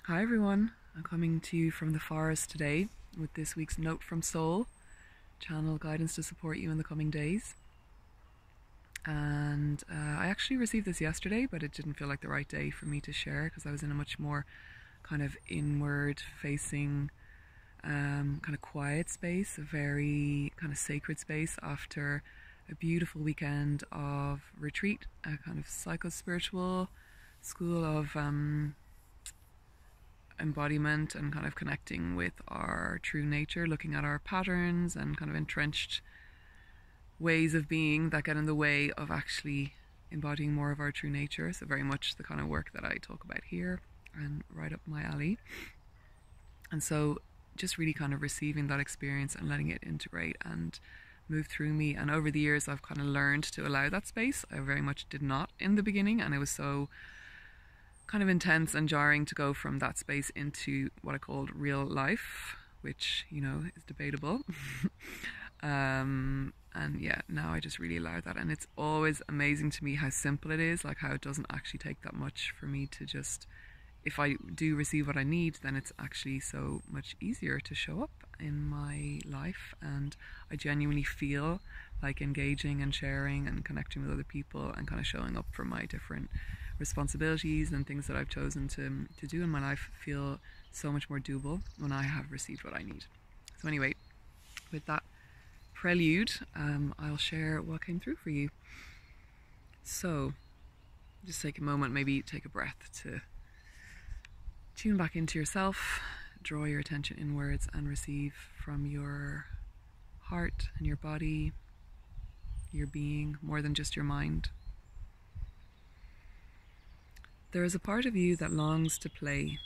Hi everyone, I'm coming to you from the forest today with this week's Note from Soul, channel guidance to support you in the coming days. And I actually received this yesterday, but it didn't feel like the right day for me to share because I was in a much more kind of inward facing, kind of quiet space, a very kind of sacred space after a beautiful weekend of retreat, a kind of psycho-spiritual school of embodiment and kind of connecting with our true nature, looking at our patterns and kind of entrenched ways of being that get in the way of actually embodying more of our true nature. So very much the kind of work that I talk about here and right up my alley. And so just really kind of receiving that experience and letting it integrate and move through me. And over the years I've kind of learned to allow that space. I very much did not in the beginning, and it was so kind of intense and jarring to go from that space into what I called real life, which, you know, is debatable. And yeah, now I just really allow that, and it's always amazing to me how simple it is, like how it doesn't actually take that much for me to just, if I do receive what I need, then it's actually so much easier to show up in my life, and I genuinely feel like engaging and sharing and connecting with other people and kind of showing up for my different responsibilities and things that I've chosen to do in my life feel so much more doable when I have received what I need. So anyway, with that prelude, I'll share what came through for you. So just take a moment, maybe take a breath to tune back into yourself, draw your attention inwards and receive from your heart and your body, your being, more than just your mind. There is a part of you that longs to play,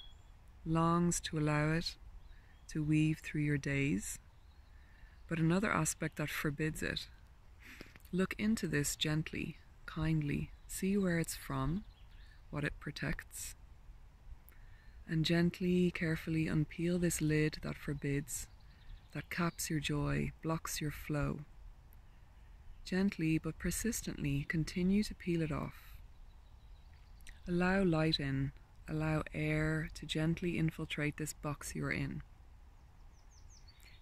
longs to allow it to weave through your days, but another aspect that forbids it. Look into this gently, kindly, see where it's from, what it protects, and gently, carefully unpeel this lid that forbids, that caps your joy, blocks your flow. Gently but persistently continue to peel it off. Allow light in, allow air to gently infiltrate this box you are in.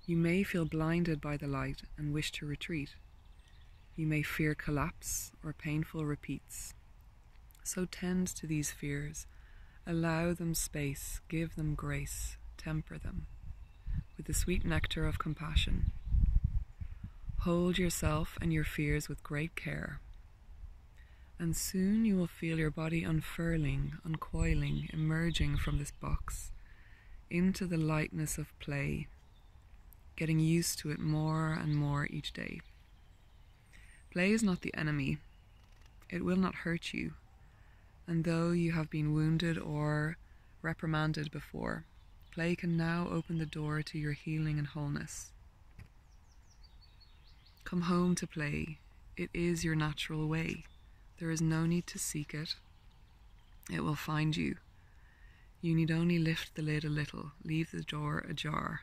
You may feel blinded by the light and wish to retreat. You may fear collapse or painful repeats. So tend to these fears. Allow them space, give them grace, temper them with the sweet nectar of compassion. Hold yourself and your fears with great care, and soon you will feel your body unfurling, uncoiling, emerging from this box into the lightness of play, getting used to it more and more each day. Play is not the enemy. It will not hurt you. And though you have been wounded or reprimanded before, play can now open the door to your healing and wholeness. Come home to play. It is your natural way. There is no need to seek it. It will find you. You need only lift the lid a little, leave the door ajar,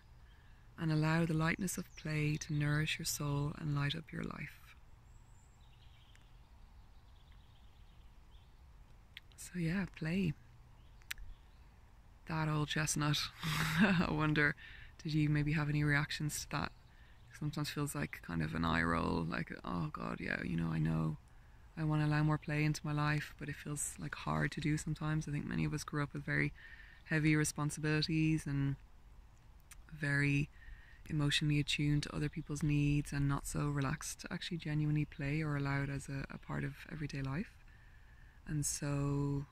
and allow the lightness of play to nourish your soul and light up your life. So yeah, play. That old chestnut. I wonder, did you maybe have any reactions to that? Sometimes feels like kind of an eye roll, like, oh God, yeah, you know I want to allow more play into my life, but it feels like hard to do sometimes. I think many of us grew up with very heavy responsibilities and very emotionally attuned to other people's needs and not so relaxed to actually genuinely play or allow it as a part of everyday life. And so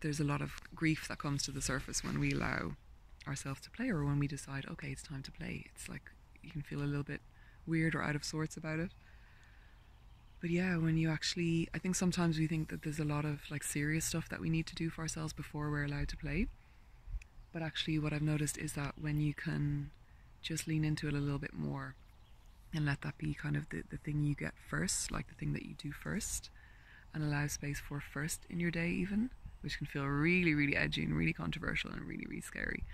there's a lot of grief that comes to the surface when we allow ourselves to play, or when we decide, okay, it's time to play. It's like you can feel a little bit weird or out of sorts about it. But yeah, when you actually, I think sometimes we think that there's a lot of like serious stuff that we need to do for ourselves before we're allowed to play. But actually what I've noticed is that when you can just lean into it a little bit more and let that be kind of the thing you get first, like the thing that you do first, and allow space for first in your day even, which can feel really, really edgy and really controversial and really, really scary,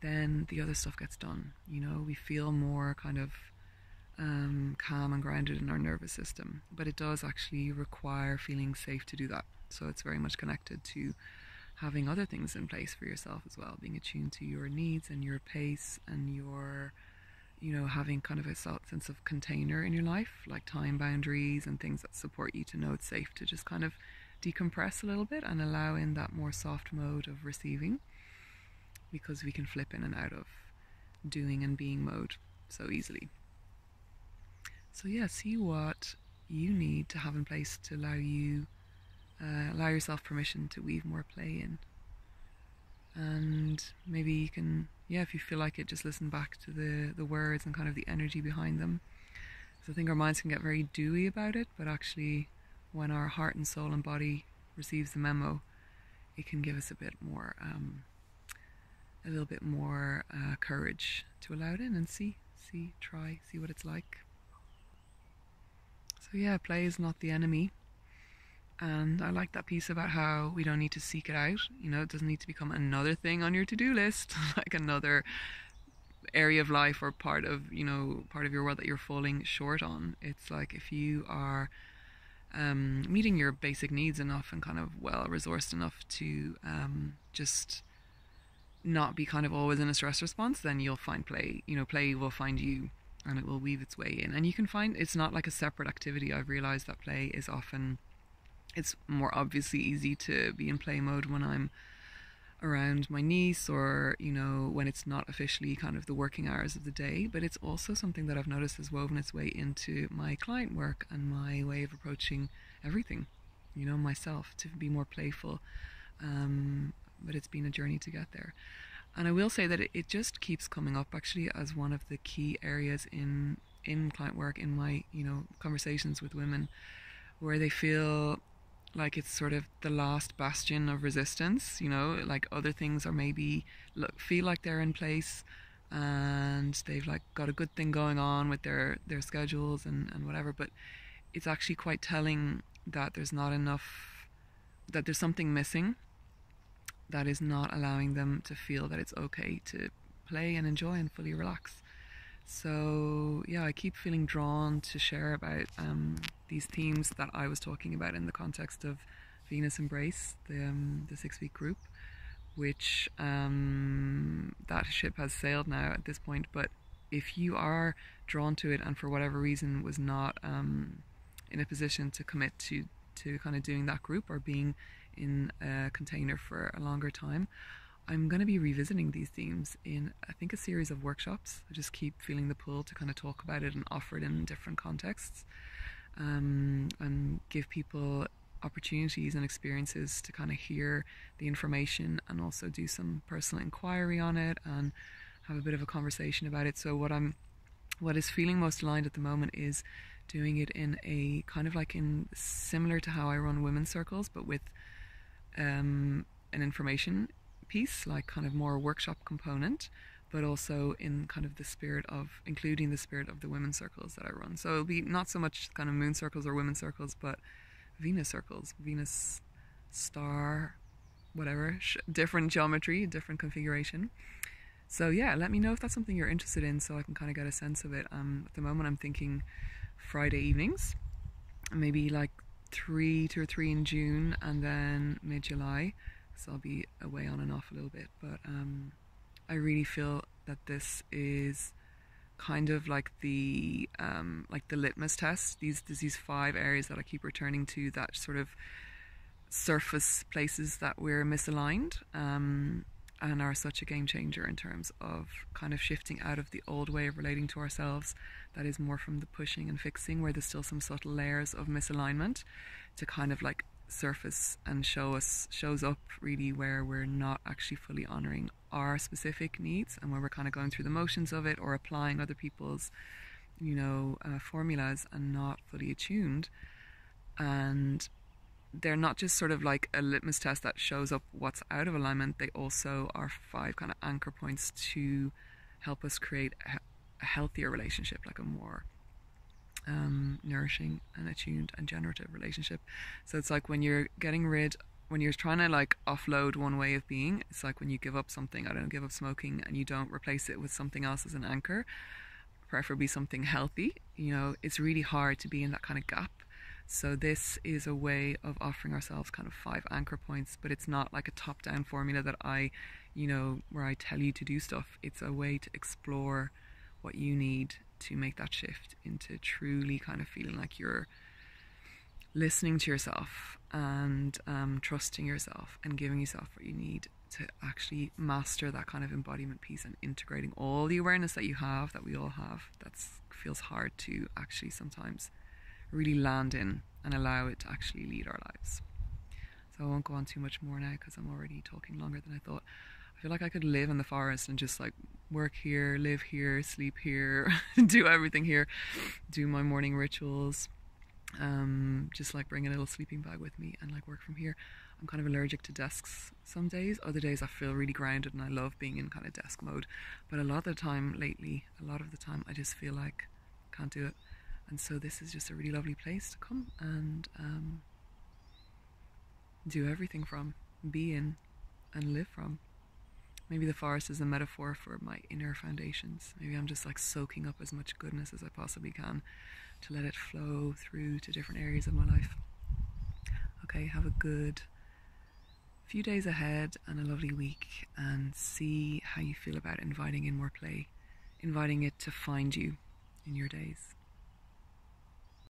then the other stuff gets done. You know, we feel more kind of calm and grounded in our nervous system, but it does actually require feeling safe to do that. So it's very much connected to having other things in place for yourself as well, being attuned to your needs and your pace and your, having kind of a sense of container in your life, like time boundaries and things that support you to know it's safe to just kind of decompress a little bit and allow in that more soft mode of receiving, because we can flip in and out of doing and being mode so easily. So yeah, see what you need to have in place to allow yourself permission to weave more play in. And maybe you can, if you feel like it, just listen back to the words and kind of the energy behind them. So I think our minds can get very dewy about it, but actually when our heart and soul and body receives the memo, it can give us a little bit more courage to allow it in and see what it's like. So yeah, play is not the enemy. And I like that piece about how we don't need to seek it out. It doesn't need to become another thing on your to-do list, like another area of life or part of your world that you're falling short on. It's like if you are meeting your basic needs enough and kind of well-resourced enough to just not be kind of always in a stress response, then you'll find play. Play will find you and it will weave its way in. And you can find it's not like a separate activity. I've realized that play is often... It's more obviously easy to be in play mode when I'm around my niece or, when it's not officially kind of the working hours of the day. But it's also something that I've noticed has woven its way into my client work and my way of approaching everything, myself, to be more playful. But it's been a journey to get there. And I will say that it just keeps coming up actually as one of the key areas in client work, in my, conversations with women, where they feel like it's sort of the last bastion of resistance, like other things are maybe feel like they're in place and they've like got a good thing going on with their schedules and whatever, but it's actually quite telling that there's not enough, that there's something missing that is not allowing them to feel that it's okay to play and enjoy and fully relax. So yeah, I keep feeling drawn to share about these themes that I was talking about in the context of Venus Embrace, the 6-week group, which that ship has sailed now at this point. But if you are drawn to it and for whatever reason was not in a position to commit to kind of doing that group or being in a container for a longer time, I'm going to be revisiting these themes in, I think, a series of workshops. I just keep feeling the pull to kind of talk about it and offer it in different contexts, and give people opportunities and experiences to kind of hear the information and also do some personal inquiry on it and have a bit of a conversation about it. So what is feeling most aligned at the moment is doing it in a kind of like in similar to how I run women's circles, but with an information piece, like kind of more workshop component, but also in kind of the spirit of including the spirit of the women's circles that I run. So it'll be not so much kind of moon circles or women's circles, but Venus circles, Venus star, whatever, different geometry, different configuration. So yeah, let me know if that's something you're interested in so I can kind of get a sense of it. At the moment I'm thinking Friday evenings, maybe like 2 or 3 in June and then mid-July. So I'll be away on and off a little bit, but I really feel that this is kind of like the litmus test. These 5 areas that I keep returning to, that sort of surface places that we're misaligned, and are such a game changer in terms of kind of shifting out of the old way of relating to ourselves that is more from the pushing and fixing, where there's still some subtle layers of misalignment, to kind of like surface and shows up really where we're not actually fully honoring our specific needs and where we're kind of going through the motions of it or applying other people's formulas and not fully attuned. And they're not just sort of like a litmus test that shows up what's out of alignment, they also are 5 kind of anchor points to help us create a healthier relationship, like a more nourishing and attuned and generative relationship. So it's like when you're trying to like offload one way of being, it's like when you give up something, give up smoking, and you don't replace it with something else as an anchor, preferably something healthy. It's really hard to be in that kind of gap. So this is a way of offering ourselves kind of 5 anchor points, but it's not like a top-down formula that where I tell you to do stuff. It's a way to explore what you need to make that shift into truly kind of feeling like you're listening to yourself and trusting yourself and giving yourself what you need to actually master that kind of embodiment piece, and integrating all the awareness that you have, that we all have, that feels hard to actually sometimes really land in and allow it to actually lead our lives. So I won't go on too much more now because I'm already talking longer than I thought. I feel like I could live in the forest and just like work here, live here, sleep here, do everything here, do my morning rituals, just like bring a little sleeping bag with me and like work from here. I'm kind of allergic to desks some days. Other days I feel really grounded and I love being in kind of desk mode. But a lot of the time I just feel like I can't do it. And so this is just a really lovely place to come and do everything from, be in and live from. Maybe the forest is a metaphor for my inner foundations. Maybe I'm just like soaking up as much goodness as I possibly can to let it flow through to different areas of my life. Okay, have a good few days ahead and a lovely week, and see how you feel about inviting in more play, inviting it to find you in your days.